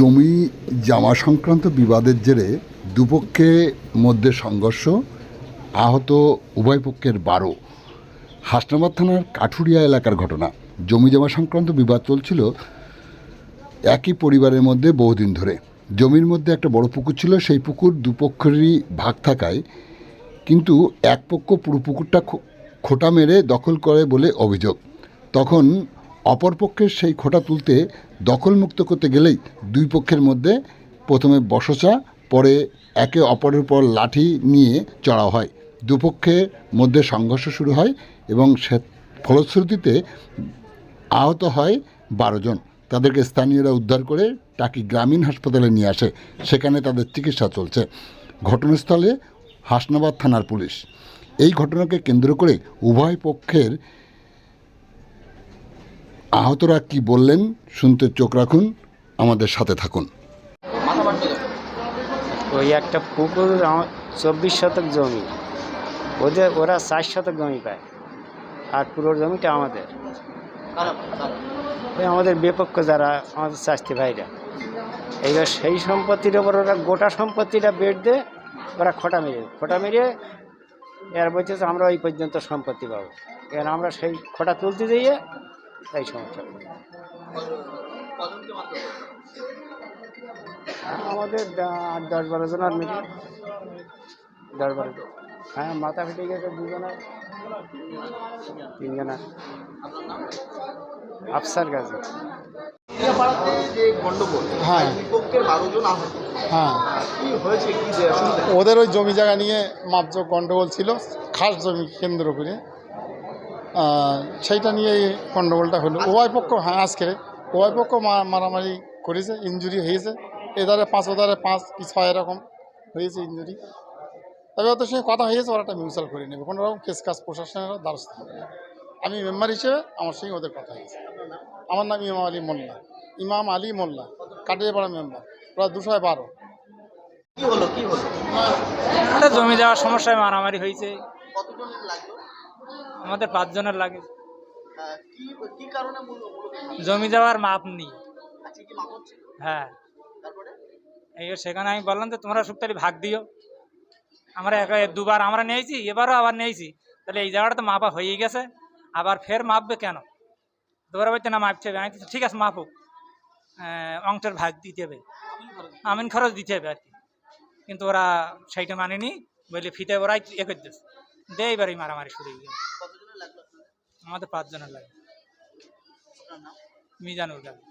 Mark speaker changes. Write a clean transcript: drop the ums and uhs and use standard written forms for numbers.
Speaker 1: জমি জমা সংক্রান্ত বিবাদের জেরে দুপক্ষের মধ্যে সংঘর্ষ, আহত উভয় পক্ষের 12। হাসনাবাদ থানার কাঠুরিয়া এলাকার ঘটনা। জমি জমা সংক্রান্ত বিবাদ চলছিল একই পরিবারের মধ্যে বহুদিন ধরে। জমির মধ্যে একটা বড় পুকুর ছিল, সেই পুকুর দুপক্ষেরই ভাগ থাকায় কিন্তু এক পক্ষ পুরো পুকুরটা খোঁটা মেরে দখল করে বলে অভিযোগ। তখন অপর পক্ষের সেই খোঁটা তুলতে দখলমুক্ত করতে গেলেই দুই পক্ষের মধ্যে প্রথমে বচসা, পরে একে অপরের পর লাঠি নিয়ে চড়াও হয়। দুপক্ষের মধ্যে সংঘর্ষ শুরু হয় এবং সে ফলশ্রুতিতে আহত হয় 12 জন। তাদেরকে স্থানীয়রা উদ্ধার করে টাকি গ্রামীণ হাসপাতালে নিয়ে আসে, সেখানে তাদের চিকিৎসা চলছে। ঘটনাস্থলে হাসনাবাদ থানার পুলিশ। এই ঘটনাকে কেন্দ্র করে উভয় পক্ষের আহতরা কি বললেন শুনতে চোখ রাখুন, আমাদের সাথে থাকুন।
Speaker 2: ওই একটা পুকুর 24 শতক জমি, ওরা 4 শতক জমি পায়, আর পুরো জমিটা আমাদের। ওই আমাদের বিপক্ষ যারা আমাদের শাস্তি ভাইরা, এইবার সেই সম্পত্তির ওপর ওরা গোটা সম্পত্তিটা বেড দিয়ে ওরা খোঁটা মেরে এর বলছে আমরা ওই পর্যন্ত সম্পত্তি পাবো। এবার আমরা সেই খোঁটা তুলতে দিয়ে এই সমস্যা। আমাদের 10-12 জনের মিটিং, 10-12 জন। হ্যাঁ, মাথা ফেটে গেছে 2 জনের, 3 জনের। আফসার গাজী।
Speaker 3: হ্যাঁ হ্যাঁ, ওদের ওই জমি জায়গা নিয়ে মাপজোক গণ্ডগোল ছিল, খাস জমি কেন্দ্র করে। সেইটা নিয়ে এই গণ্ডগোলটা হলো। উভয় পক্ষ আজকে উভয় পক্ষ মারামারি করেছে, ইনজুরি হয়েছে। এধারে 5, ওধারে 5 কি 6 এরকম হয়েছে ইনজুরি। তবে ওদের সঙ্গে কথা হয়েছে, ওরা একটা মিউচুয়াল করে নেবে, কোনো রকম কেস কাজ প্রশাসনের দ্বারস্থ হবে না। আমি মেম্বার হিসেবে আমার সঙ্গে ওদের কথা হয়েছে। আমার নাম ইমাম আলী মোল্লা, কাটিয়াপাড়া মেম্বার, প্রায় 212।
Speaker 4: জমি দেওয়ার সমস্যায় মারামারি হয়েছে। আমাদের 5 জনের লাগে। জমি দেওয়ার মাপ নেই। হ্যাঁ, এই সেখানে আমি বললাম যে তোমরা সুক্তালি ভাগ দিও। আমরা 2বার আমরা নিয়েছি, এবারও আবার নিয়েছি, তাহলে এই জায়গাটা তো মাপা হয়ে গেছে, আবার ফের মাপবে কেন? তোমরা বলতে না মাপছে হবে। আমি ঠিক আছে মাপুক, অংশের ভাগ দিতে হবে, আমিন খরচ দিতে হবে আর কি। কিন্তু ওরা সেইটা মানেনি, বলে ফিতে ওরাই এ করে দিচ্ছে দে। এবারই মারামারি শুরু হয়ে গেল। আমাদের 5 জনের লাগে। মিজানুর গাজী।